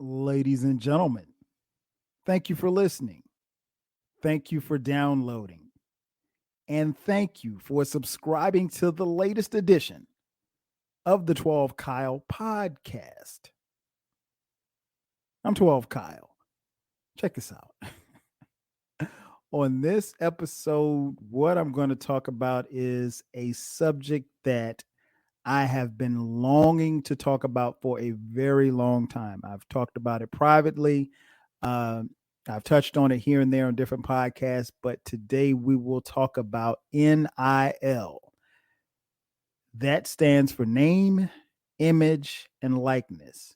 Ladies and gentlemen, thank you for listening. Thank you for downloading. And thank you for subscribing to the latest edition of the 12 Kyle podcast. I'm 12 Kyle. Check this out. On this episode, what I'm going to talk about is a subject that I have been longing to talk about for a very long time. I've talked about it privately. Um, I've touched on it here and there on different podcasts, but today we will talk about NIL. That stands for name, image, and likeness.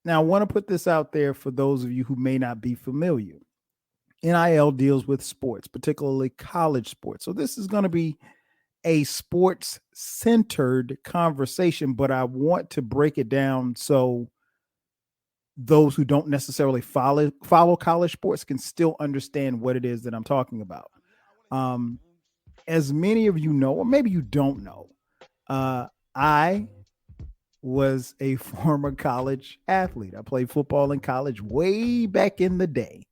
Now, I want to put this out there for those of you who may not be familiar. NIL deals with sports, particularly college sports. So, this is going to be a sports centered conversation, but I want to break it down so those who don't necessarily follow college sports can still understand what it is that I'm talking about. Um, as many of you know, or maybe you don't know, I was a former college athlete. I played football in college way back in the day,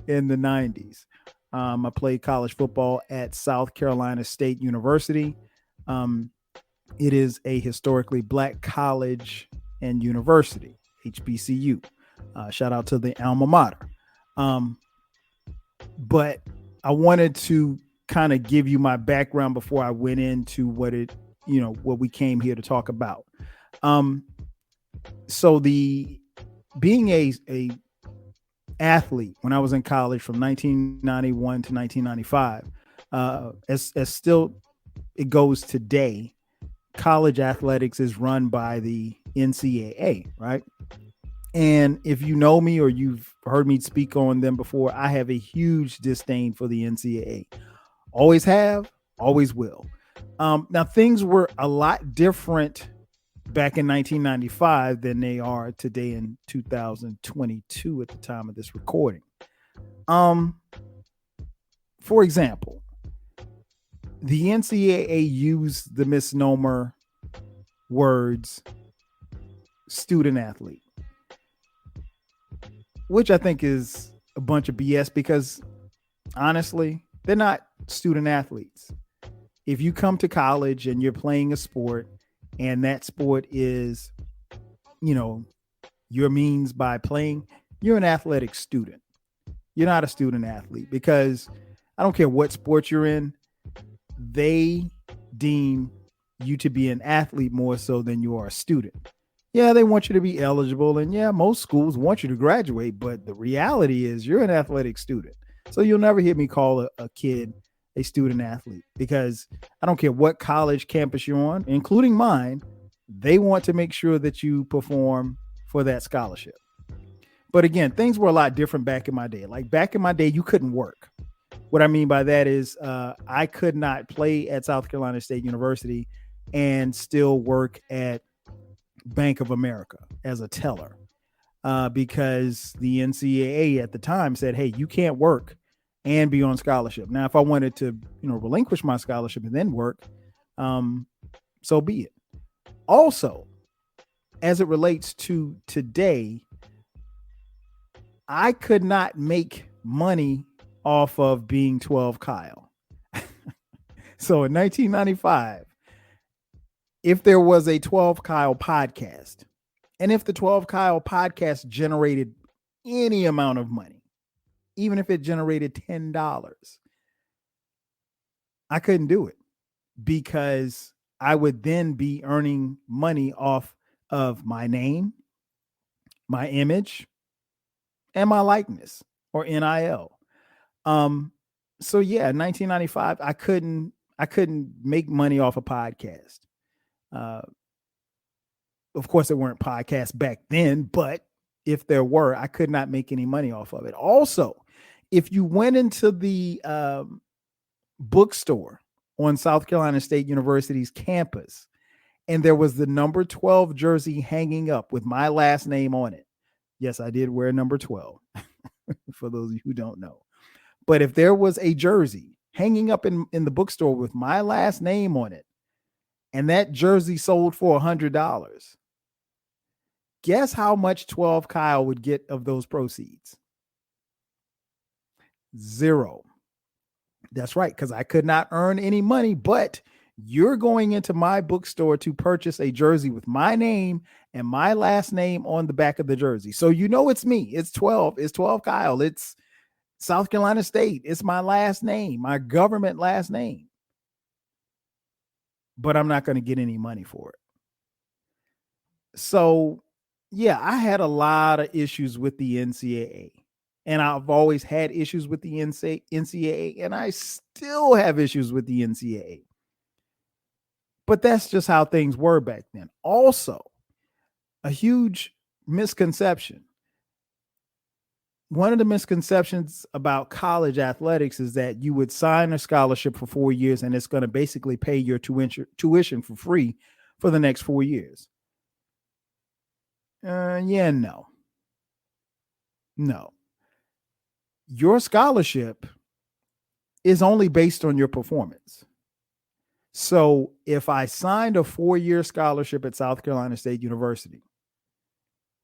in the 90s. I played college football at South Carolina State University. Um, it is a historically black college and university, HBCU. Shout out to the alma mater. Um, but I wanted to kind of give you my background before I went into what we came here to talk about. Um, so the being a athlete when I was in college from 1991 to 1995, as still it goes today, college athletics is run by the NCAA, right? And if you know me or you've heard me speak on them before, I have a huge disdain for the NCAA. Always have, always will. Now, things were a lot different back in 1995 than they are today in 2022 at the time of this recording. Um, for example, the NCAA used the misnomer words student athlete, which I think is a bunch of BS because honestly, they're not student athletes. If you come to college and you're playing a sport and that sport is, you know, your means by playing, you're an athletic student. You're not a student athlete because I don't care what sport you're in, they deem you to be an athlete more so than you are a student. Yeah, they want you to be eligible, and yeah, most schools want you to graduate, but the reality is you're an athletic student. So you'll never hear me call a kid a student athlete because I don't care what college campus you're on, including mine, they want to make sure that you perform for that scholarship. But again, things were a lot different back in my day. Like back in my day, you couldn't work. What I mean by that is I could not play at South Carolina State University and still work at Bank of America as a teller because the NCAA at the time said, hey, you can't work and be on scholarship. Now, if I wanted to, relinquish my scholarship and then work, so be it. Also, as it relates to today, I could not make money off of being 12 Kyle. So in 1995, if there was a 12 Kyle podcast, and if the 12 Kyle podcast generated any amount of money, even if it generated $10, I couldn't do it because I would then be earning money off of my name, my image, and my likeness or NIL. So yeah, in 1995, I couldn't make money off a podcast. Uh, of course, there weren't podcasts back then, but if there were, I could not make any money off of it. Also, if you went into the bookstore on South Carolina State University's campus and there was the number 12 jersey hanging up with my last name on it, yes, I did wear number 12 for those of you who don't know. But if there was a jersey hanging up in the bookstore with my last name on it, and that jersey sold for $100, Guess how much 12 Kyle would get of those proceeds? Zero. That's right, because I could not earn any money, but you're going into my bookstore to purchase a jersey with my name and my last name on the back of the jersey. So you know it's me. It's 12. It's 12 Kyle. It's South Carolina State. It's my last name, my government last name. But I'm not going to get any money for it. So, yeah, I had a lot of issues with the NCAA. And I've always had issues with the NCAA, and I still have issues with the NCAA. But that's just how things were back then. Also, a huge misconception. One of the misconceptions about college athletics is that you would sign a scholarship for 4 years and it's going to basically pay your tuition for free for the next 4 years. No. Your scholarship is only based on your performance. So if I signed a 4-year scholarship at South Carolina State University,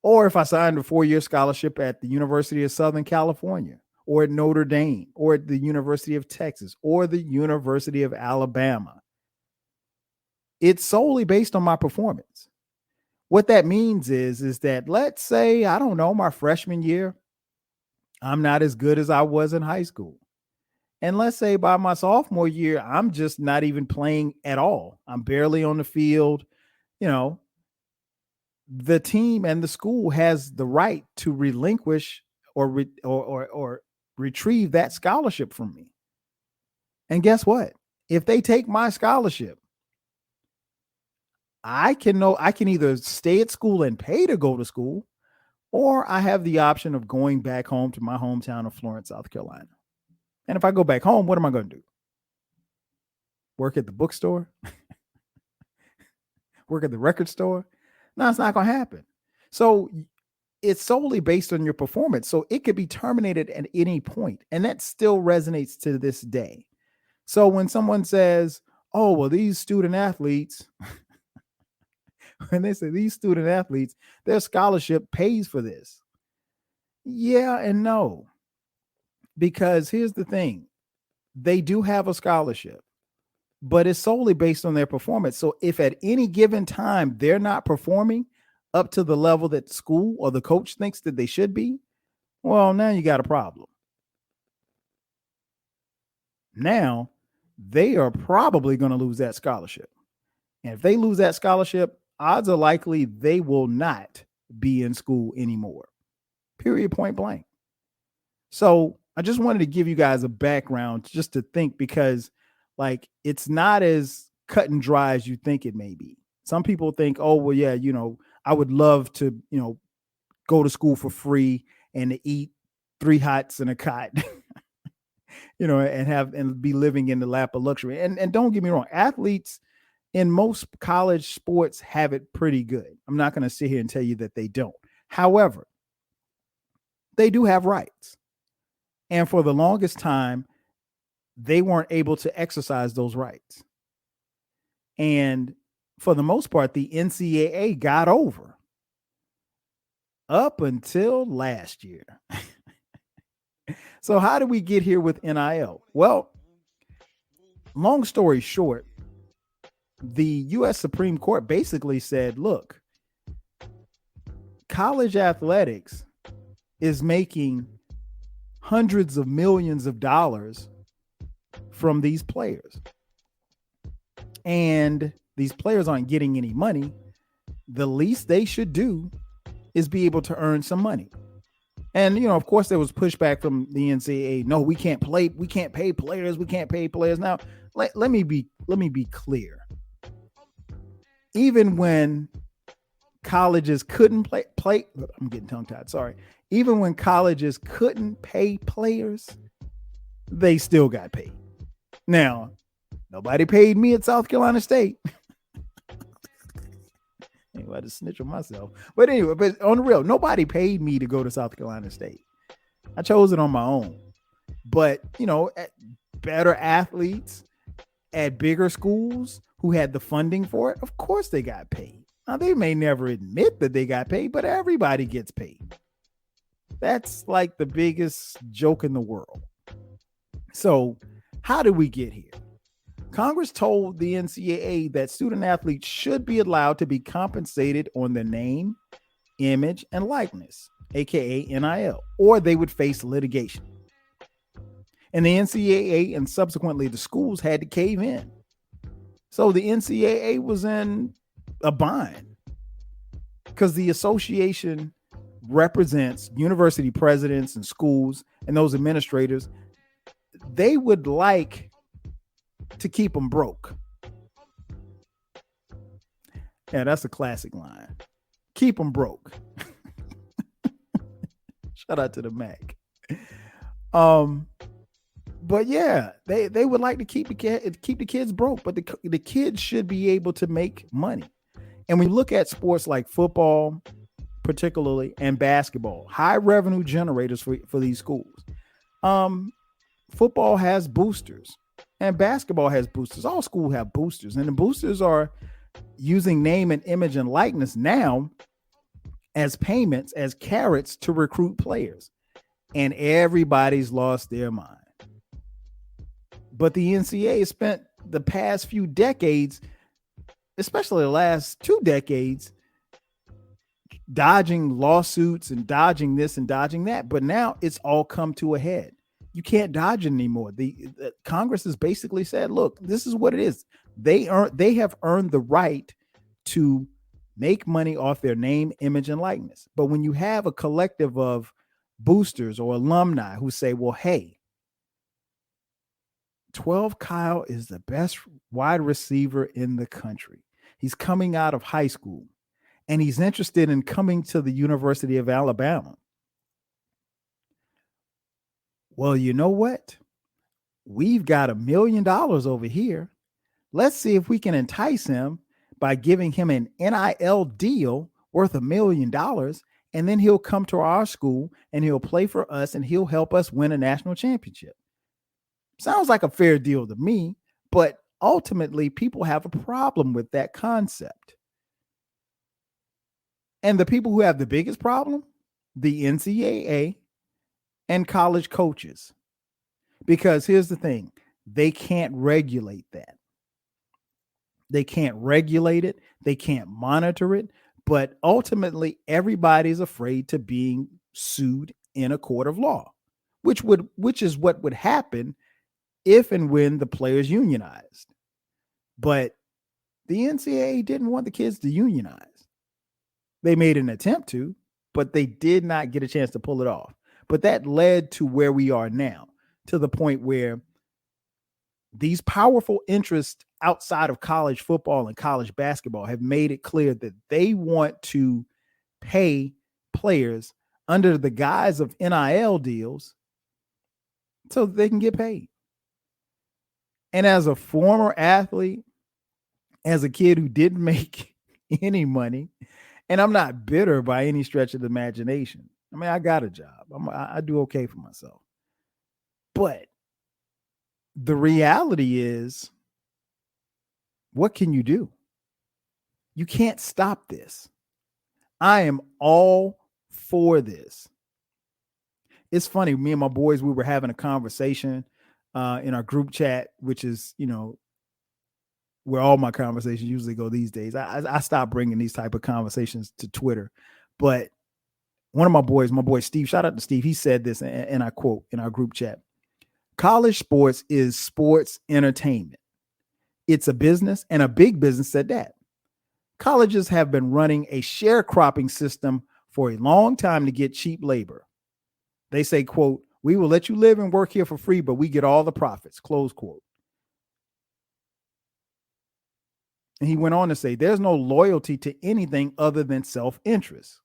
or if I signed a 4-year scholarship at the University of Southern California, or at Notre Dame, or at the University of Texas, or the University of Alabama, it's solely based on my performance. What that means is that, let's say, I don't know, my freshman year, I'm not as good as I was in high school. And let's say by my sophomore year, I'm just not even playing at all. I'm barely on the field. You know, the team and the school has the right to relinquish or retrieve that scholarship from me. And guess what? If they take my scholarship, I can either stay at school and pay to go to school, or I have the option of going back home to my hometown of Florence, South Carolina. And if I go back home, what am I going to do? Work at the bookstore? Work at the record store? No, it's not going to happen. So it's solely based on your performance. So it could be terminated at any point. And that still resonates to this day. So when someone says, oh, well, these student athletes, when they say these student athletes, their scholarship pays for this. Yeah and no. Because here's the thing. They do have a scholarship, but it's solely based on their performance. So if at any given time they're not performing up to the level that school or the coach thinks that they should be, well, now you got a problem. Now they are probably going to lose that scholarship. And if they lose that scholarship, odds are likely they will not be in school anymore. Period, point blank. So I just wanted to give you guys a background just to think, because like it's not as cut and dry as you think it may be. Some people think, oh, well, yeah, I would love to, go to school for free and to eat 3 hots and a cot, and be living in the lap of luxury. And don't get me wrong, athletes in most college sports have it pretty good. I'm not going to sit here and tell you that they don't. However, they do have rights. And for the longest time, they weren't able to exercise those rights. And for the most part, the NCAA got over up until last year. So how did we get here with NIL? Well, long story short, the U.S. Supreme Court basically said, look, college athletics is making hundreds of millions of dollars from these players. And these players aren't getting any money. The least they should do is be able to earn some money. And, of course, there was pushback from the NCAA. No, we can't pay players. Now, let me be clear. Even when colleges couldn't play, I'm getting tongue-tied, sorry. Even when colleges couldn't pay players, they still got paid. Now, nobody paid me at South Carolina State. Anyway, I just snitch on myself. But anyway, but on the real, nobody paid me to go to South Carolina State. I chose it on my own. But, better athletes at bigger schools who had the funding for it, of course they got paid. Now, they may never admit that they got paid, but everybody gets paid. That's like the biggest joke in the world. So, how did we get here? Congress told the NCAA that student athletes should be allowed to be compensated on their name, image, and likeness, aka NIL, or they would face litigation. And the NCAA and subsequently the schools had to cave in. So the NCAA was in a bind because the association represents university presidents and schools and those administrators. They would like to keep them broke. Yeah, that's a classic line. Keep them broke. Shout out to the Mac. But yeah, they would like to keep the kids broke, but the kids should be able to make money. And we look at sports like football, particularly, and basketball, high revenue generators for these schools. Football has boosters, and basketball has boosters. All schools have boosters, and the boosters are using name and image and likeness now as payments, as carrots to recruit players. And everybody's lost their mind. But the NCAA spent the past few decades, especially the last 2 decades, dodging lawsuits and dodging this and dodging that. But now it's all come to a head. You can't dodge it anymore. The Congress has basically said, look, this is what it is. They have earned the right to make money off their name, image, and likeness. But when you have a collective of boosters or alumni who say, well, hey, 12 Kyle is the best wide receiver in the country. He's coming out of high school and he's interested in coming to the University of Alabama. Well, you know what? We've got $1 million over here. Let's see if we can entice him by giving him an NIL deal worth $1 million. And then he'll come to our school and he'll play for us and he'll help us win a national championship. Sounds like a fair deal to me, but ultimately people have a problem with that concept. And the people who have the biggest problem, the NCAA and college coaches. Because here's the thing, they can't regulate that. They can't regulate it. They can't monitor it. But ultimately, everybody's afraid to being sued in a court of law, which is what would happen if and when the players unionized. But the NCAA didn't want the kids to unionize. They made an attempt to, but they did not get a chance to pull it off. But that led to where we are now, to the point where these powerful interests outside of college football and college basketball have made it clear that they want to pay players under the guise of NIL deals so that they can get paid. And as a former athlete, as a kid who didn't make any money, and I'm not bitter by any stretch of the imagination. I mean, I got a job. I do okay for myself. But the reality is, what can you do? You can't stop this. I am all for this. It's funny, me and my boys, we were having a conversation in our group chat, which is, where all my conversations usually go these days. I stopped bringing these type of conversations to Twitter. But one of my boy Steve, shout out to Steve, he said this, and I quote in our group chat: college sports is sports entertainment. It's a business, and a big business at that. Colleges have been running a sharecropping system for a long time to get cheap labor. They say, quote, we will let you live and work here for free, but we get all the profits, close quote. And he went on to say, there's no loyalty to anything other than self-interest.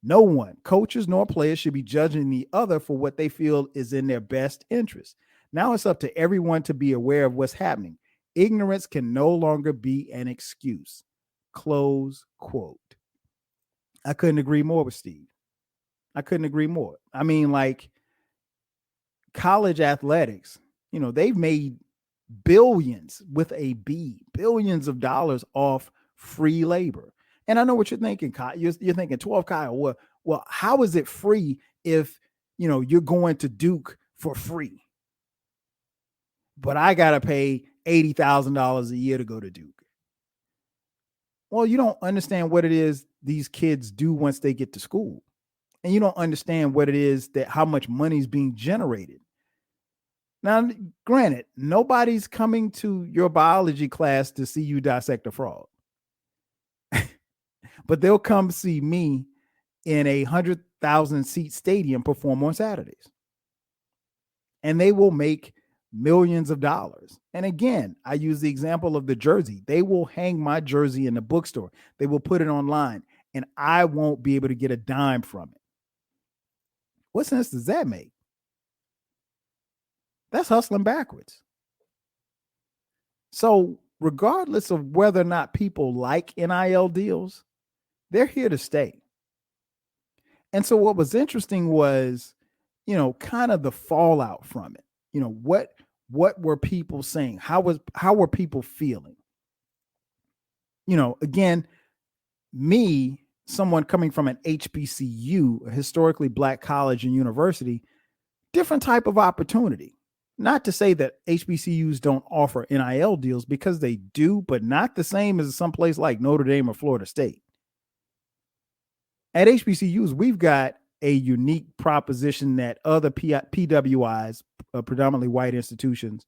No one, coaches nor players, should be judging the other for what they feel is in their best interest. Now it's up to everyone to be aware of what's happening. Ignorance can no longer be an excuse. Close quote. I couldn't agree more with Steve. I couldn't agree more. I mean, like, college athletics, they've made billions with a B, billions of dollars off free labor. And I know what you're thinking, Kyle. You're thinking 12, Kyle. Well, how is it free if you're going to Duke for free? But I gotta pay $80,000 a year to go to Duke. Well, you don't understand what it is these kids do once they get to school. And you don't understand what it is that how much money is being generated. Now, granted, nobody's coming to your biology class to see you dissect a frog, but they'll come see me in a 100,000 seat stadium perform on Saturdays. And they will make millions of dollars. And again, I use the example of the jersey. They will hang my jersey in the bookstore. They will put it online, and I won't be able to get a dime from it. What sense does that make? That's hustling backwards. So, regardless of whether or not people like NIL deals, they're here to stay. And so, what was interesting was, kind of the fallout from it. What were people saying? How were people feeling? Again, me, someone coming from an HBCU, a historically black college and university, different type of opportunity. Not to say that HBCUs don't offer NIL deals, because they do, but not the same as someplace like Notre Dame or Florida State. At HBCUs, we've got a unique proposition that other PWIs, predominantly white institutions,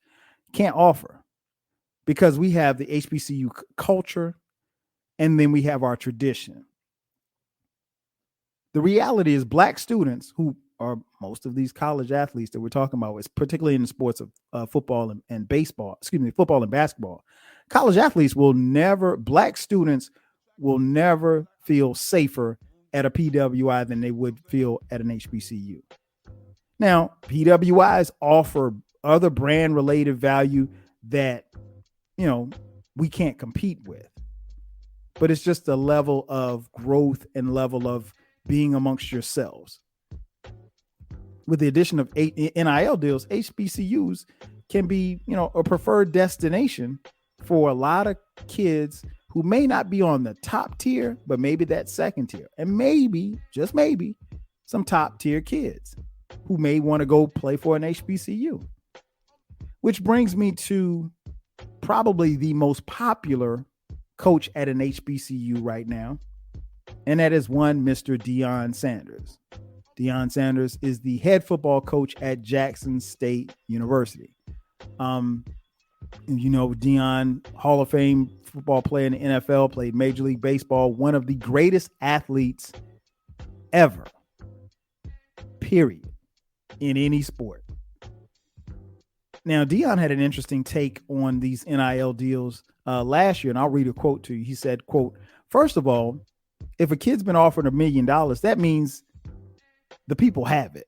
can't offer, because we have the HBCU culture and then we have our tradition. The reality is black students, who are most of these college athletes that we're talking about, is particularly in the sports of football and baseball, football and basketball. College athletes black students will never feel safer at a PWI than they would feel at an HBCU. Now, PWIs offer other brand related value that, we can't compete with. But it's just a level of growth and level of being amongst yourselves. With the addition of NIL deals, HBCUs can be, a preferred destination for a lot of kids who may not be on the top tier, but maybe that second tier, and maybe, just maybe, some top tier kids who may want to go play for an HBCU. Which brings me to probably the most popular coach at an HBCU right now, and that is one Mr. Deion Sanders. Deion Sanders is the head football coach at Jackson State University. Deion, Hall of Fame football player in the NFL, played Major League Baseball, one of the greatest athletes ever, period, in any sport. Now, Deion had an interesting take on these NIL deals last year, and I'll read a quote to you. He said, quote, "First of all, if a kid's been offered $1 million, that means the people have it.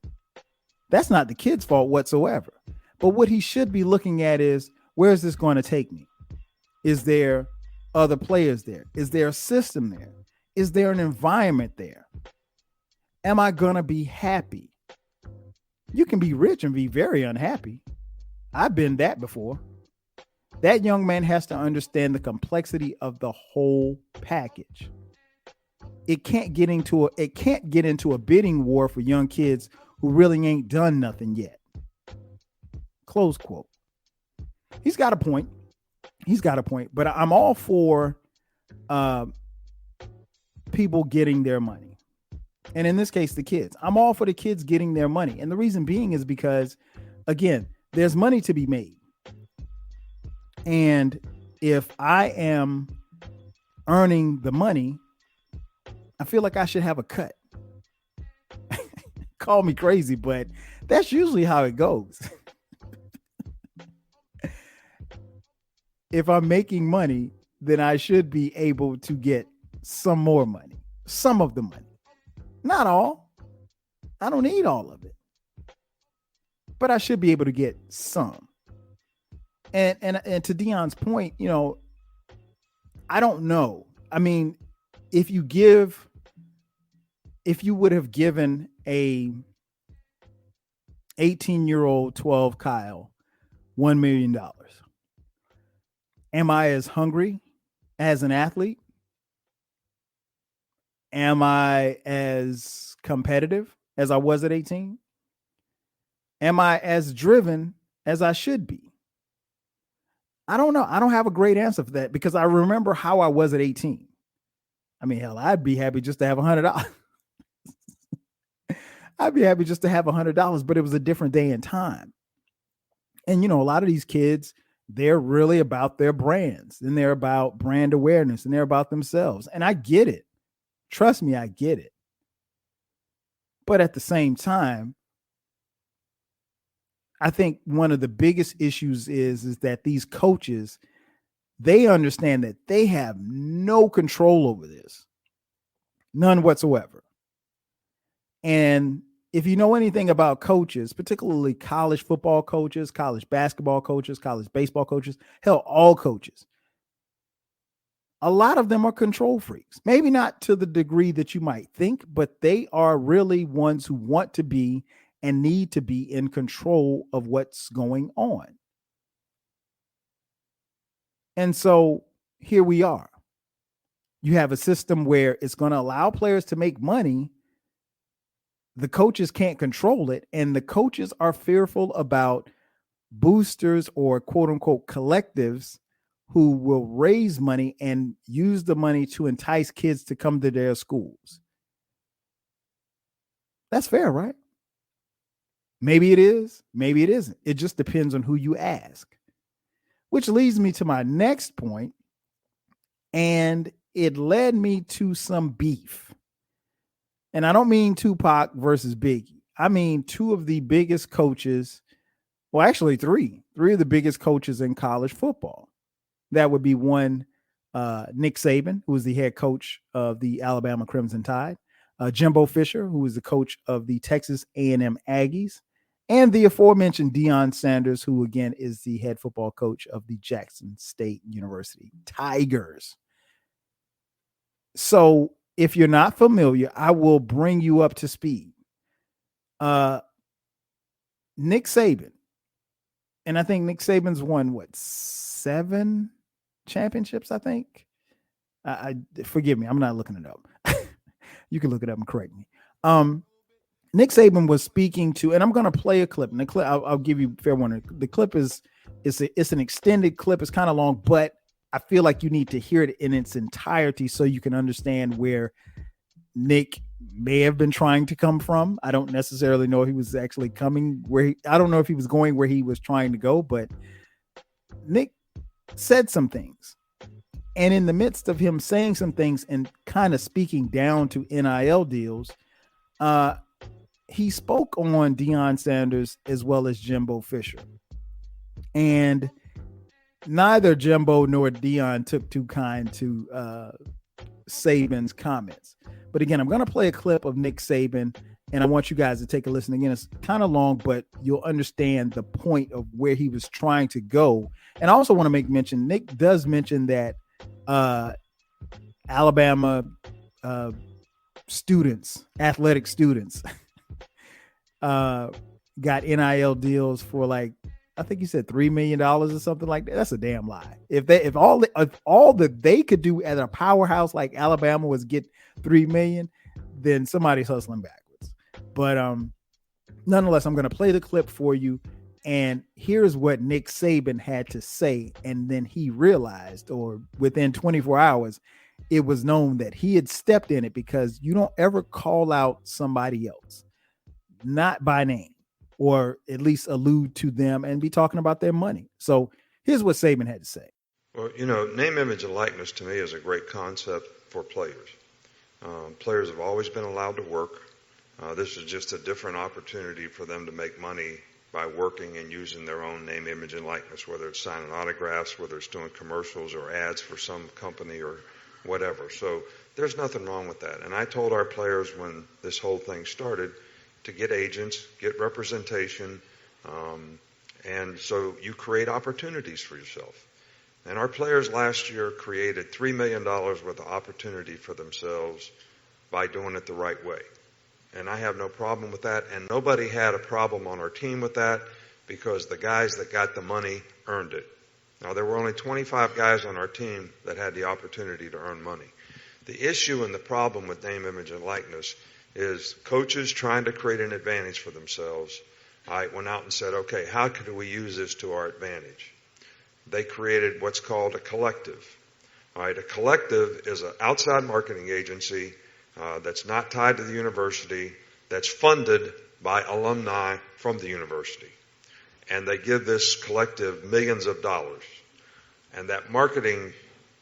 That's not the kid's fault whatsoever. But what he should be looking at is, where is this going to take me? Is there other players there? Is there a system there? Is there an environment there? Am I going to be happy? You can be rich and be very unhappy. I've been that before. That young man has to understand the complexity of the whole package. It can't get into a bidding war for young kids who really ain't done nothing yet." Close quote. He's got a point. But I'm all for people getting their money. And in this case, the kids. I'm all for the kids getting their money. And the reason being is because, again, there's money to be made. And if I am earning the money, I feel like I should have a cut. Call me crazy, but that's usually how it goes. If I'm making money, then I should be able to get some more money, some of the money. Not all. I don't need all of it. But I should be able to get some. And to Deion's point, I don't know. I mean, if you would have given a 18-year-old 12 Kyle $1 million, am I as hungry as an athlete? Am I as competitive as I was at 18? Am I as driven as I should be? I don't know. I don't have a great answer for that because I remember how I was at 18. I mean, hell, I'd be happy just to have $100. I'd be happy just to have $100, but it was a different day and time. And, a lot of these kids, they're really about their brands and they're about brand awareness and they're about themselves. And I get it. Trust me, I get it. But at the same time, I think one of the biggest issues is that these coaches, they understand that they have no control over this, none whatsoever. And if you know anything about coaches, particularly college football coaches, college basketball coaches, college baseball coaches, hell, all coaches, a lot of them are control freaks. Maybe not to the degree that you might think, but they are really ones who want to be and need to be in control of what's going on. And so here we are. You have a system where it's going to allow players to make money. The coaches can't control it, and the coaches are fearful about boosters or quote unquote collectives who will raise money and use the money to entice kids to come to their schools. That's fair, right? Maybe it is, maybe it isn't. It just depends on who you ask. Which leads me to my next point, and it led me to some beef. And I don't mean Tupac versus Biggie. I mean two of the biggest coaches, well, actually three of the biggest coaches in college football. That would be one, Nick Saban, who was the head coach of the Alabama Crimson Tide, Jimbo Fisher, who was the coach of the Texas A&M Aggies, and the aforementioned Deion Sanders, who again is the head football coach of the Jackson State University Tigers. So if you're not familiar, I will bring you up to speed. Nick Saban, and I think Nick Saban's won 7 championships, I think. I forgive me, I'm not looking it up. You can look it up and correct me. Nick Saban was speaking to, and I'm going to play a clip. And the clip, I'll give you a fair one. The clip it's an extended clip. It's kind of long, but I feel like you need to hear it in its entirety so you can understand where Nick may have been trying to come from. I don't necessarily know if he was actually coming I don't know if he was going where he was trying to go, but Nick said some things. And in the midst of him saying some things and kind of speaking down to NIL deals, he spoke on Deion Sanders as well as Jimbo Fisher. And neither Jimbo nor Deion took too kind to Saban's comments. But again, I'm going to play a clip of Nick Saban, and I want you guys to take a listen. Again, it's kind of long, but you'll understand the point of where he was trying to go. And I also want to make mention, Nick does mention that Alabama athletic students, got NIL deals for like, I think he said $3 million or something like that. That's a damn lie. If all that they could do at a powerhouse like Alabama was get $3 million, then somebody's hustling backwards. But nonetheless, I'm going to play the clip for you. And here's what Nick Saban had to say. And then he realized, or within 24 hours, it was known that he had stepped in it, because you don't ever call out somebody else, not by name, or at least allude to them and be talking about their money. So here's what Saban had to say. Well, name, image, and likeness to me is a great concept for players. Players have always been allowed to work. This is just a different opportunity for them to make money by working and using their own name, image, and likeness, whether it's signing autographs, whether it's doing commercials or ads for some company or whatever. So there's nothing wrong with that. And I told our players when this whole thing started to get agents, get representation, and so you create opportunities for yourself. And our players last year created $3 million worth of opportunity for themselves by doing it the right way. And I have no problem with that, and nobody had a problem on our team with that, because the guys that got the money earned it. Now, there were only 25 guys on our team that had the opportunity to earn money. The issue and the problem with name, image, and likeness is coaches trying to create an advantage for themselves. I went out and said, okay, how could we use this to our advantage? They created what's called a collective. All right, a collective is an outside marketing agency that's not tied to the university, that's funded by alumni from the university. And they give this collective millions of dollars. And that marketing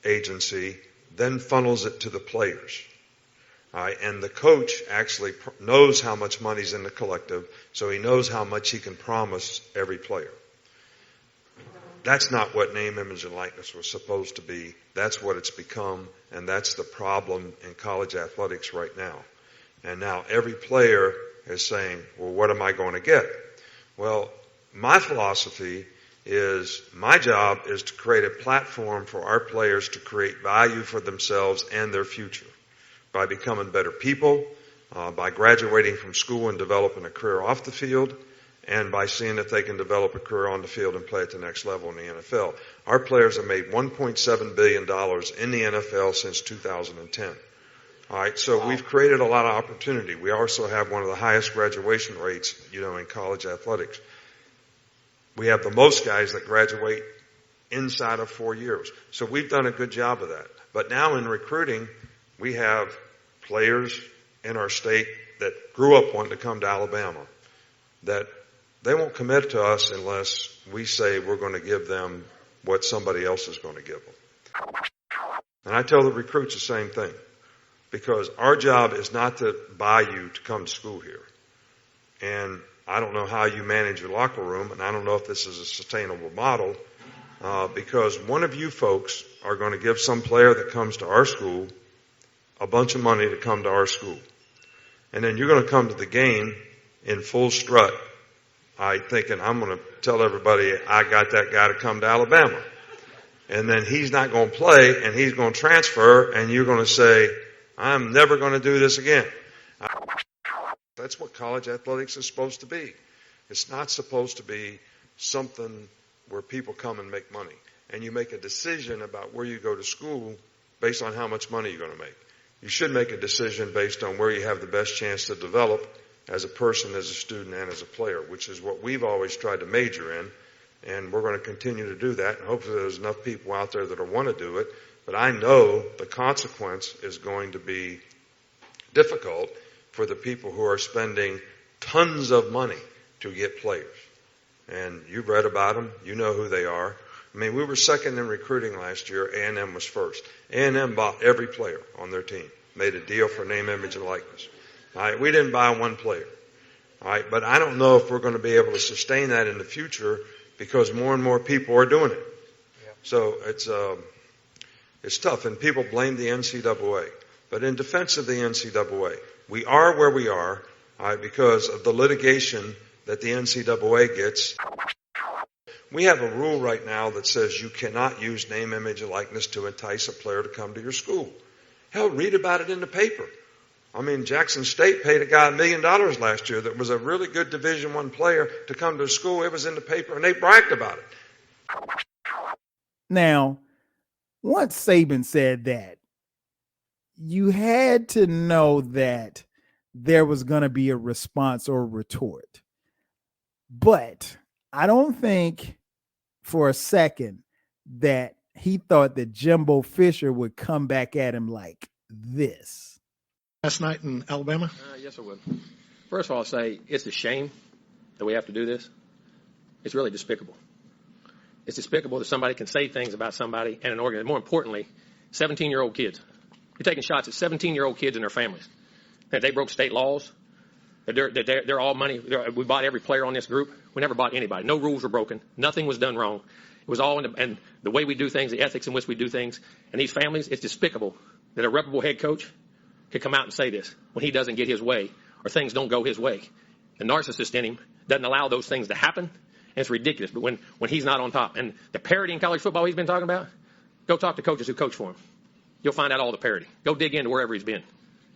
agency then funnels it to the players. All right, and the coach actually knows how much money's in the collective, so he knows how much he can promise every player. That's not what name, image, and likeness was supposed to be. That's what it's become, and that's the problem in college athletics right now. And now every player is saying, well, what am I going to get? Well, my philosophy is my job is to create a platform for our players to create value for themselves and their future by becoming better people, by graduating from school and developing a career off the field, and by seeing if they can develop a career on the field and play at the next level in the NFL. Our players have made $1.7 billion in the NFL since 2010. All right, so we've created a lot of opportunity. We also have one of the highest graduation rates, in college athletics. We have the most guys that graduate inside of 4 years. So we've done a good job of that. But now in recruiting, we have players in our state that grew up wanting to come to Alabama that they won't commit to us unless we say we're going to give them what somebody else is going to give them. And I tell the recruits the same thing, because our job is not to buy you to come to school here. And I don't know how you manage your locker room, and I don't know if this is a sustainable model, because one of you folks are going to give some player that comes to our school a bunch of money to come to our school. And then you're going to come to the game in full strut, thinking, I'm going to tell everybody I got that guy to come to Alabama. And then he's not going to play, and he's going to transfer, and you're going to say, I'm never going to do this again. That's what college athletics is supposed to be. It's not supposed to be something where people come and make money. And you make a decision about where you go to school based on how much money you're going to make. You should make a decision based on where you have the best chance to develop as a person, as a student, and as a player, which is what we've always tried to major in. And we're going to continue to do that. And hopefully there's enough people out there that want to do it. But I know the consequence is going to be difficult for the people who are spending tons of money to get players. And you've read about them. You know who they are. I mean, we were second in recruiting last year. A&M was first. A&M bought every player on their team, made a deal for name, image, and likeness. All right, we didn't buy one player. All right, but I don't know if we're going to be able to sustain that in the future because more and more people are doing it. Yeah. So it's tough, and people blame the NCAA. But in defense of the NCAA, we are where we are because of the litigation that the NCAA gets. We have a rule right now that says you cannot use name, image, and likeness to entice a player to come to your school. Hell, read about it in the paper. I mean, Jackson State paid a guy $1 million last year that was a really good Division I player to come to school. It was in the paper, and they bragged about it. Now, once Saban said that, you had to know that there was going to be a response or a retort. But I don't think for a second that he thought that Jimbo Fisher would come back at him like this. Last night in Alabama? Yes, I would. First of all, I'll say it's a shame that we have to do this. It's really despicable. It's despicable that somebody can say things about somebody and an organization. More importantly, 17-year-old kids. You're taking shots at 17-year-old kids and their families. That they broke state laws. That they're all money. We bought every player on this group. We never bought anybody. No rules were broken. Nothing was done wrong. It was all and the way we do things, the ethics in which we do things. And these families, it's despicable that a reputable head coach could come out and say this when he doesn't get his way or things don't go his way. The narcissist in him doesn't allow those things to happen, and it's ridiculous. But when he's not on top, and the parity in college football he's been talking about, go talk to coaches who coach for him. You'll find out all the parity. Go dig into wherever he's been.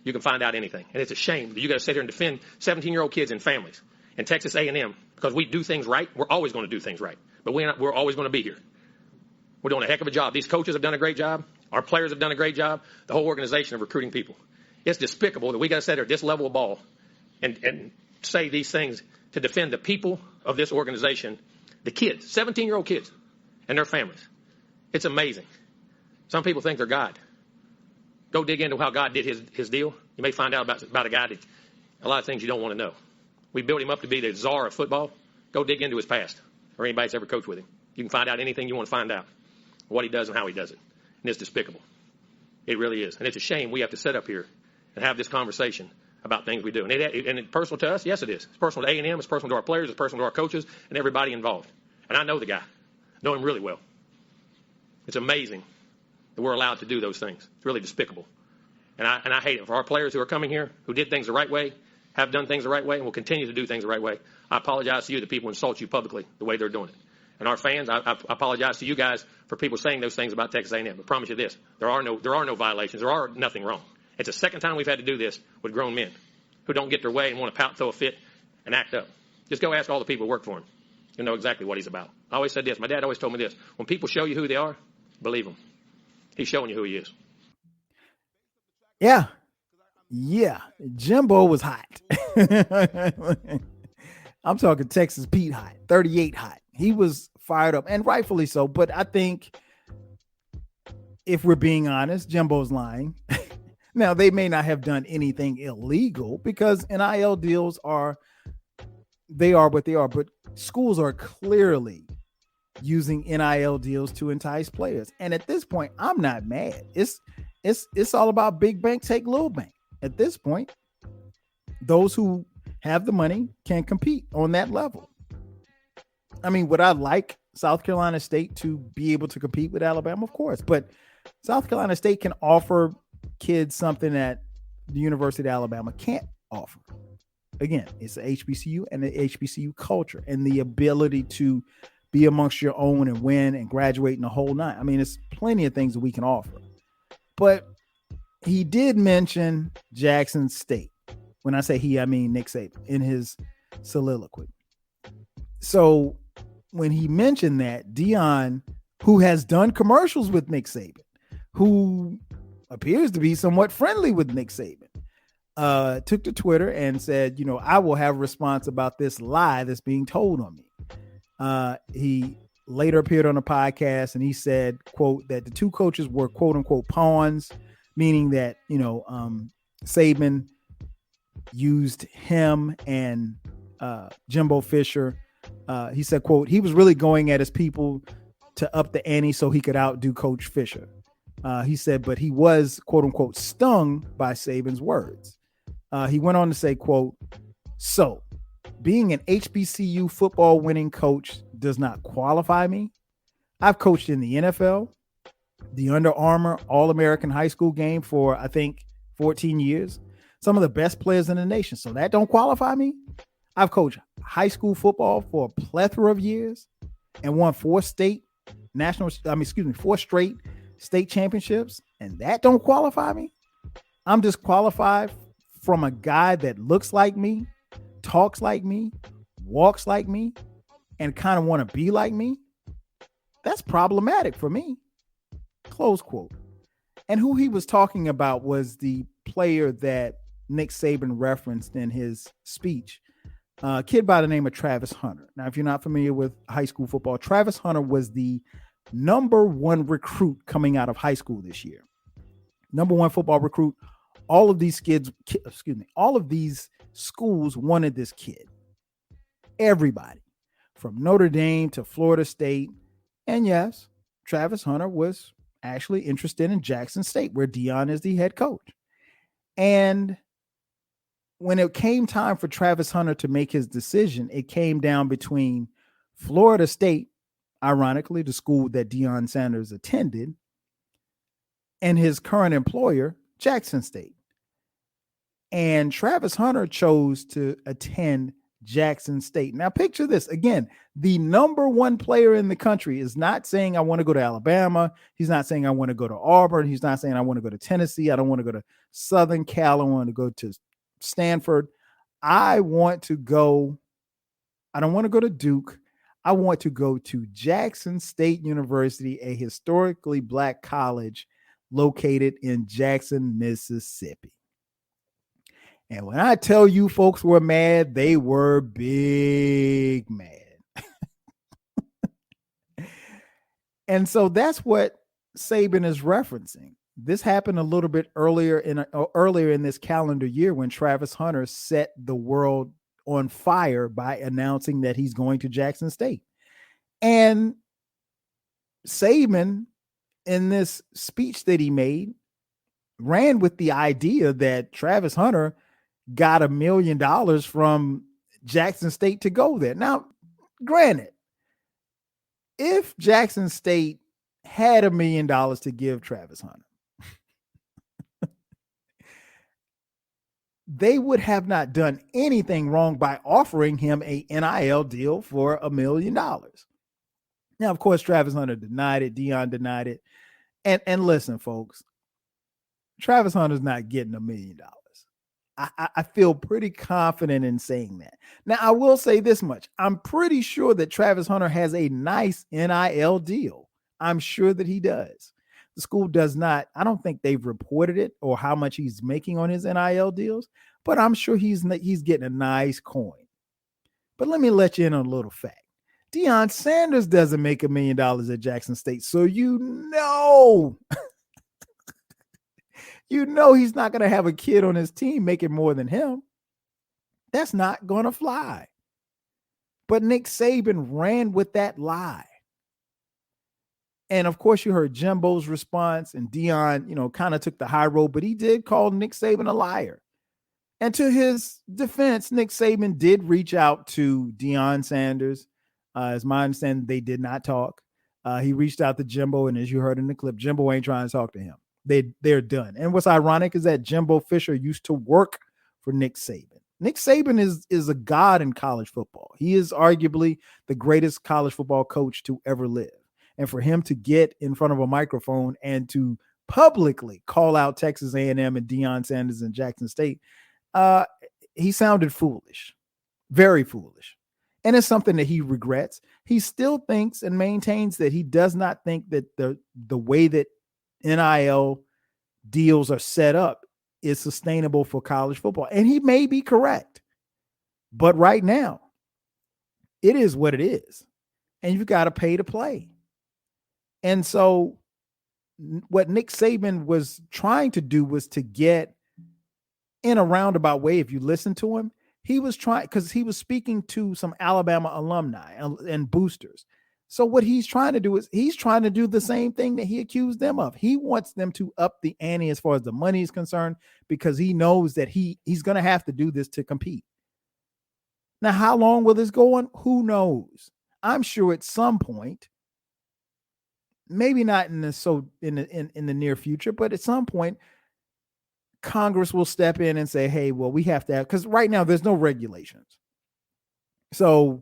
You can find out anything. And it's a shame that you got to sit here and defend 17-year-old kids and families in Texas A&M because we do things right. We're always going to do things right. But we're always going to be here. We're doing a heck of a job. These coaches have done a great job. Our players have done a great job. The whole organization of recruiting people. It's despicable that we got to sit there at this level of ball and say these things to defend the people of this organization, the kids, 17-year-old kids and their families. It's amazing. Some people think they're God. Go dig into how God did his deal. You may find out about a guy that a lot of things you don't want to know. We built him up to be the czar of football. Go dig into his past or anybody that's ever coached with him. You can find out anything you want to find out, what he does and how he does it. And it's despicable. It really is. And it's a shame we have to sit up here and have this conversation about things we do. And it's personal to us? Yes, it is. It's personal to A&M. It's personal to our players. It's personal to our coaches and everybody involved. And I know the guy. Know him really well. It's amazing that we're allowed to do those things. It's really despicable. And I hate it. For our players who are coming here, who did things the right way, have done things the right way, and will continue to do things the right way, I apologize to you that people insult you publicly the way they're doing it. And our fans, I apologize to you guys for people saying those things about Texas A&M. I promise you this, there are no violations. There are nothing wrong. It's the second time we've had to do this with grown men who don't get their way and want to pout, throw a fit, and act up. Just go ask all the people who work for him. You'll know exactly what he's about. I always said this. My dad always told me this. When people show you who they are, believe them. He's showing you who he is. Yeah. Jimbo was hot. I'm talking Texas Pete hot, 38 hot. He was fired up, and rightfully so. But I think if we're being honest, Jimbo's lying. Now, they may not have done anything illegal because NIL deals are what they are. But schools are clearly using NIL deals to entice players. And at this point, I'm not mad. It's all about big bank take little bank. At this point, those who have the money can compete on that level. I mean, would I like South Carolina State to be able to compete with Alabama? Of course, but South Carolina State can offer kids something that the University of Alabama can't offer. Again, it's the HBCU and the HBCU culture and the ability to be amongst your own and win and graduate in the whole nine. I mean, it's plenty of things that we can offer. But he did mention Jackson State. When I say he, I mean Nick Saban in his soliloquy. So when he mentioned that, Deion, who has done commercials with Nick Saban, who appears to be somewhat friendly with Nick Saban, took to Twitter and said, I will have a response about this lie that's being told on me. He later appeared on a podcast and he said, quote, that the two coaches were quote unquote pawns, meaning that, Saban used him and Jimbo Fisher. He said, quote, he was really going at his people to up the ante so he could outdo Coach Fisher. He said, but he was, quote unquote, stung by Saban's words. He went on to say, quote, so being an HBCU football winning coach does not qualify me. I've coached in the NFL, the Under Armour All-American High School game for, I think, 14 years. Some of the best players in the nation. So that don't qualify me. I've coached high school football for a plethora of years and won 4 straight state championships. And that don't qualify me. I'm disqualified from a guy that looks like me, talks like me, walks like me, and kind of want to be like me. That's problematic for me. Close quote. And who he was talking about was the player that Nick Saban referenced in his speech, a kid by the name of Travis Hunter. Now, if you're not familiar with high school football, Travis Hunter was the number 1 recruit coming out of high school this year. Number 1 football recruit. All of these all of these schools wanted this kid. Everybody from Notre Dame to Florida State. And yes, Travis Hunter was actually interested in Jackson State, where Deion is the head coach. And when it came time for Travis Hunter to make his decision, it came down between Florida State, ironically, the school that Deion Sanders attended, and his current employer, Jackson State. And Travis Hunter chose to attend Jackson State. Now, picture this. Again, the number 1 player in the country is not saying I want to go to Alabama. He's not saying I want to go to Auburn. He's not saying I want to go to Tennessee. I don't want to go to Southern Cal. I want to go to Stanford. I don't want to go to Duke. I want to go to Jackson State University, a historically Black college located in Jackson, Mississippi. And when I tell you folks were mad, they were big mad. And so that's what Saban is referencing. This happened a little bit earlier in this calendar year when Travis Hunter set the world on fire by announcing that he's going to Jackson State. And Saban, in this speech that he made, ran with the idea that Travis Hunter got $1 million from Jackson State to go there. Now, granted, if Jackson State had $1 million to give Travis Hunter, they would have not done anything wrong by offering him a NIL deal for $1 million. Now, of course, Travis Hunter denied it. Deion denied it. And listen, folks, Travis Hunter's not getting $1 million. I feel pretty confident in saying that. Now, I will say this much. I'm pretty sure that Travis Hunter has a nice NIL deal. I'm sure that he does. The school does not. I don't think they've reported it or how much he's making on his NIL deals, but I'm sure he's getting a nice coin. But let me let you in on a little fact. Deion Sanders doesn't make $1 million at Jackson State. So you know he's not going to have a kid on his team making more than him. That's not going to fly. But Nick Saban ran with that lie. And of course, you heard Jimbo's response, and Deion, kind of took the high road, but he did call Nick Saban a liar. And to his defense, Nick Saban did reach out to Deion Sanders. As my understanding, they did not talk. He reached out to Jimbo, and as you heard in the clip, Jimbo ain't trying to talk to him. They're done. And what's ironic is that Jimbo Fisher used to work for Nick Saban. Nick Saban is a god in college football. He is arguably the greatest college football coach to ever live. And for him to get in front of a microphone and to publicly call out Texas A&M and Deion Sanders and Jackson State, he sounded foolish, very foolish. And it's something that he regrets. He still thinks and maintains that he does not think that the way that NIL deals are set up is sustainable for college football. And he may be correct. But right now, it is what it is. And you've got to pay to play. And so what Nick Saban was trying to do was to get in a roundabout way. If you listen to him, he was trying, because he was speaking to some Alabama alumni and boosters. So what he's trying to do is he's trying to do the same thing that he accused them of. He wants them to up the ante as far as the money is concerned, because he knows that he's going to have to do this to compete. Now, how long will this go on? Who knows? I'm sure at some point, maybe not in the near future, but at some point, Congress will step in and say, hey, well, we have to have, because right now there's no regulations. So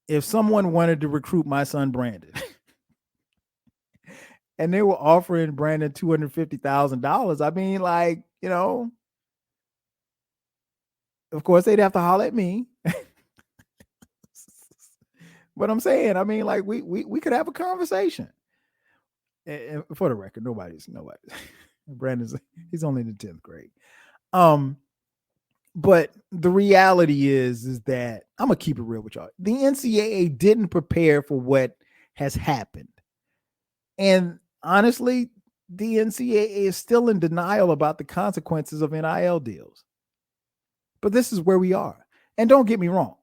if someone wanted to recruit my son, Brandon, and they were offering Brandon $250,000, I mean, like, of course they'd have to holler at me. But I'm saying, I mean, like, we could have a conversation. And for the record, nobody's Brandon's, he's only in the 10th grade. But the reality is that I'm gonna keep it real with y'all. The NCAA didn't prepare for what has happened. And honestly, the NCAA is still in denial about the consequences of NIL deals. But this is where we are. And don't get me wrong,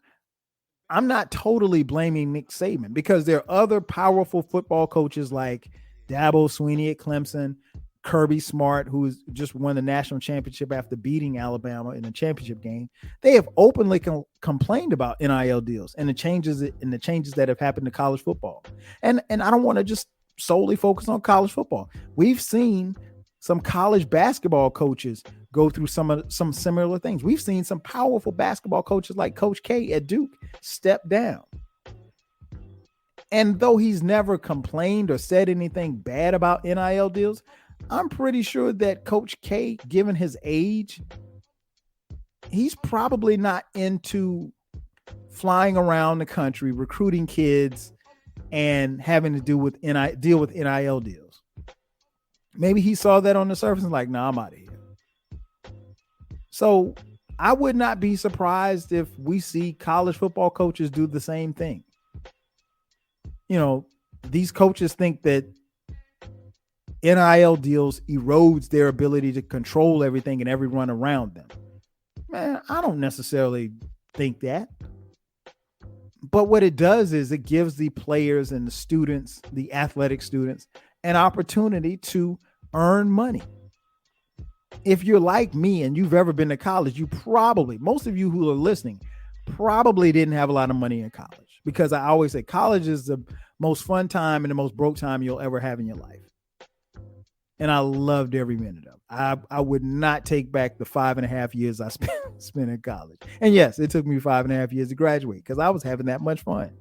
I'm not totally blaming Nick Saban, because there are other powerful football coaches like Dabo Swinney at Clemson, Kirby Smart, who just won the national championship after beating Alabama in the championship game. They have openly complained about NIL deals and the changes that have happened to college football. And I don't want to just solely focus on college football. We've seen some college basketball coaches go through some similar things. We've seen some powerful basketball coaches like Coach K at Duke step down. And though he's never complained or said anything bad about NIL deals, I'm pretty sure that Coach K, given his age, he's probably not into flying around the country, recruiting kids, and having to deal with NIL deals. Maybe he saw that on the surface and like, nah, I'm out of here. So I would not be surprised if we see college football coaches do the same thing. You know, these coaches think that NIL deals erodes their ability to control everything and everyone around them. Man, I don't necessarily think that. But what it does is it gives the players and the students, the athletic students, an opportunity to earn money. If you're like me and you've ever been to college, you probably, most of you who are listening, probably didn't have a lot of money in college, because I always say college is the most fun time and the most broke time you'll ever have in your life. And I loved every minute of it. I would not take back the 5.5 years I spent in college. And yes, it took me 5.5 years to graduate because I was having that much fun.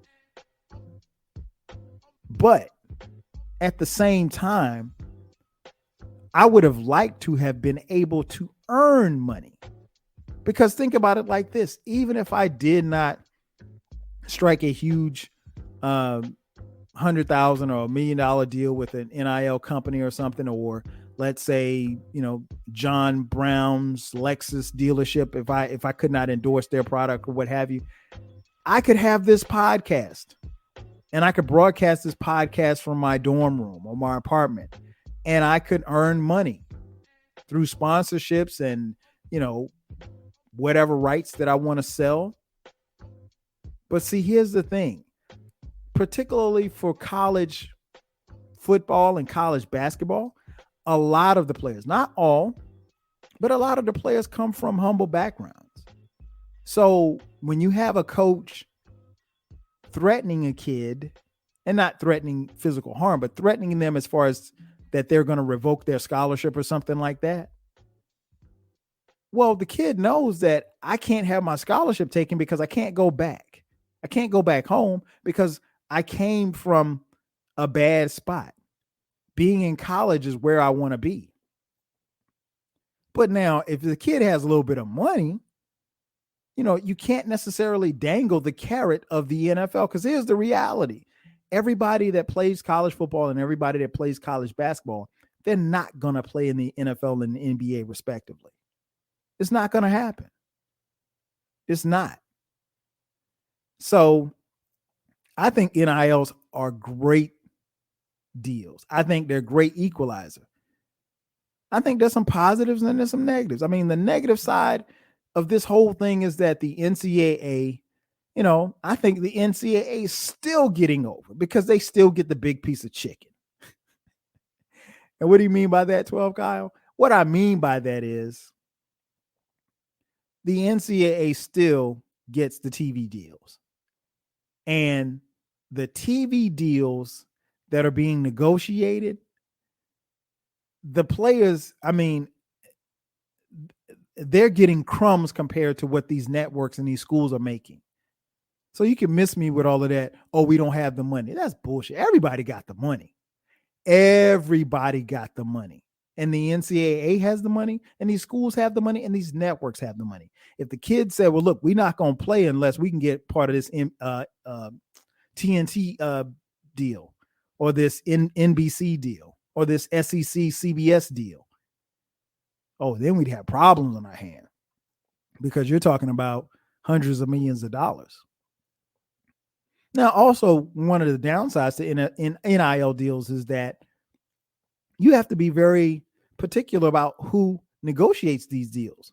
But at the same time, I would have liked to have been able to earn money. Because think about it like this. Even if I did not strike a huge $100,000 or $1 million deal with an NIL company or something, or let's say, John Brown's Lexus dealership, if I could not endorse their product or what have you, I could have this podcast and I could broadcast this podcast from my dorm room or my apartment, and I could earn money through sponsorships and, whatever rights that I want to sell. But see, here's the thing. Particularly for college football and college basketball, a lot of the players, not all, but a lot of the players come from humble backgrounds. So when you have a coach threatening a kid, and not threatening physical harm, but threatening them as far as that they're going to revoke their scholarship or something like that, well, the kid knows that I can't have my scholarship taken because I can't go back. I can't go back home because I came from a bad spot. Being in college is where I want to be. But now, if the kid has a little bit of money, you can't necessarily dangle the carrot of the NFL, because here's the reality. Everybody that plays college football and everybody that plays college basketball, they're not going to play in the NFL and the NBA respectively. It's not going to happen. It's not. So I think NILs are great deals. I think they're great equalizer. I think there's some positives and there's some negatives. I mean, the negative side of this whole thing is that the NCAA, I think the NCAA is still getting over because they still get the big piece of chicken. And what do you mean by that, 12 Kyle? What I mean by that is the NCAA still gets the TV deals. And the TV deals that are being negotiated, the players, they're getting crumbs compared to what these networks and these schools are making. So you can miss me with all of that. Oh, we don't have the money. That's bullshit. Everybody got the money. Everybody got the money. And the NCAA has the money, and these schools have the money, and these networks have the money. If the kids said, well, look, we're not going to play unless we can get part of this TNT deal, or this NBC deal, or this SEC CBS deal, oh, then we'd have problems on our hand, because you're talking about hundreds of millions of dollars. Now, also, one of the downsides to NIL deals is that you have to be very particular about who negotiates these deals.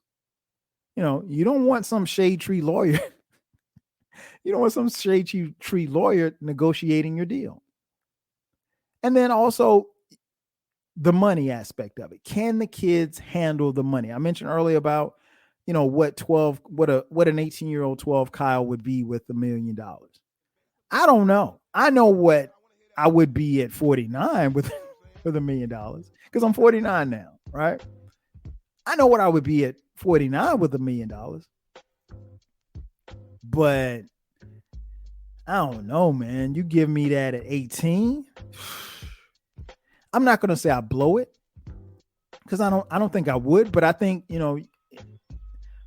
You don't want some shade tree lawyer. You don't want some shade tree lawyer negotiating your deal. And then also the money aspect of it. Can the kids handle the money? I mentioned earlier about, what an 18-year-old 12 Kyle would be with $1 million. I don't know. I know what I would be at 49 with $1 million, because I'm 49 now, right? I know what I would be at 49 with $1 million, but I don't know, man. You give me that at 18, I'm not going to say I blow it, because I don't think I would, but I think,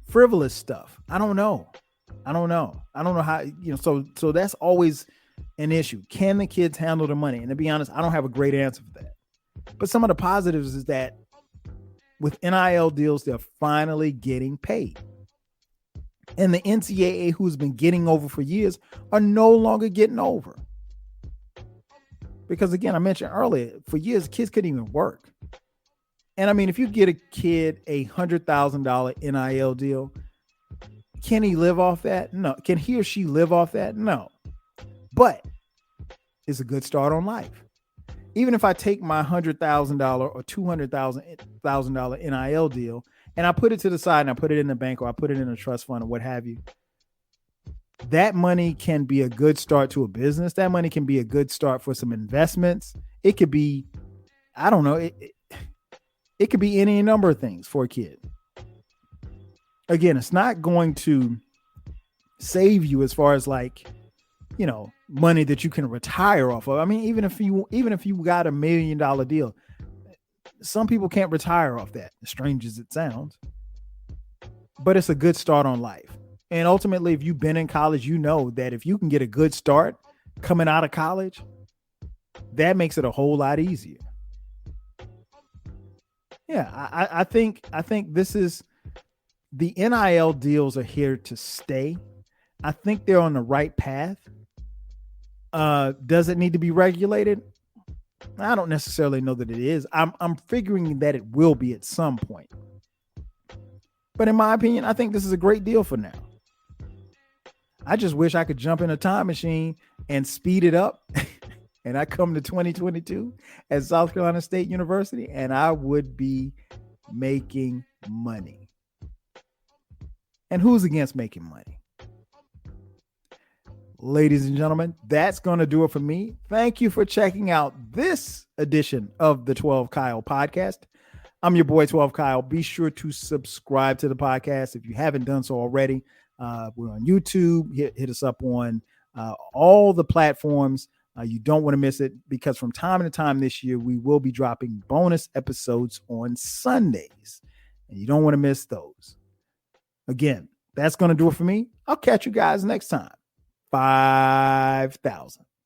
frivolous stuff. I don't know how, so that's always an issue. Can the kids handle the money? And to be honest, I don't have a great answer for that. But some of the positives is that with NIL deals, they're finally getting paid. And the NCAA, who's been getting over for years, are no longer getting over. Because again, I mentioned earlier, for years, kids couldn't even work. And I mean, if you get a kid a $100,000 NIL deal, can he live off that? No. Can he or she live off that? No. But it's a good start on life. Even if I take my $100,000 or $200,000 NIL deal and I put it to the side and I put it in the bank or I put it in a trust fund or what have you, that money can be a good start to a business. That money can be a good start for some investments. It could be, I don't know, it could be any number of things for a kid. Again, it's not going to save you as far as like, you know, money that you can retire off of. I mean, even if you got $1 million deal, some people can't retire off that, as strange as it sounds. But it's a good start on life. And ultimately, if you've been in college, you know that if you can get a good start coming out of college, that makes it a whole lot easier. Yeah, I think this is, the NIL deals are here to stay. I think they're on the right path. Does it need to be regulated? I don't necessarily know that it is. I'm figuring that it will be at some point. But in my opinion, I think this is a great deal for now. I just wish I could jump in a time machine and speed it up. And I come to 2022 at South Carolina State University and I would be making money. And who's against making money? Ladies and gentlemen, that's going to do it for me. Thank you for checking out this edition of the 12 Kyle podcast. I'm your boy 12 Kyle. Be sure to subscribe to the podcast if you haven't done so already. We're on YouTube. Hit us up on all the platforms. You don't want to miss it because from time to time this year, we will be dropping bonus episodes on Sundays. And you don't want to miss those. Again, that's going to do it for me. I'll catch you guys next time. 5,000.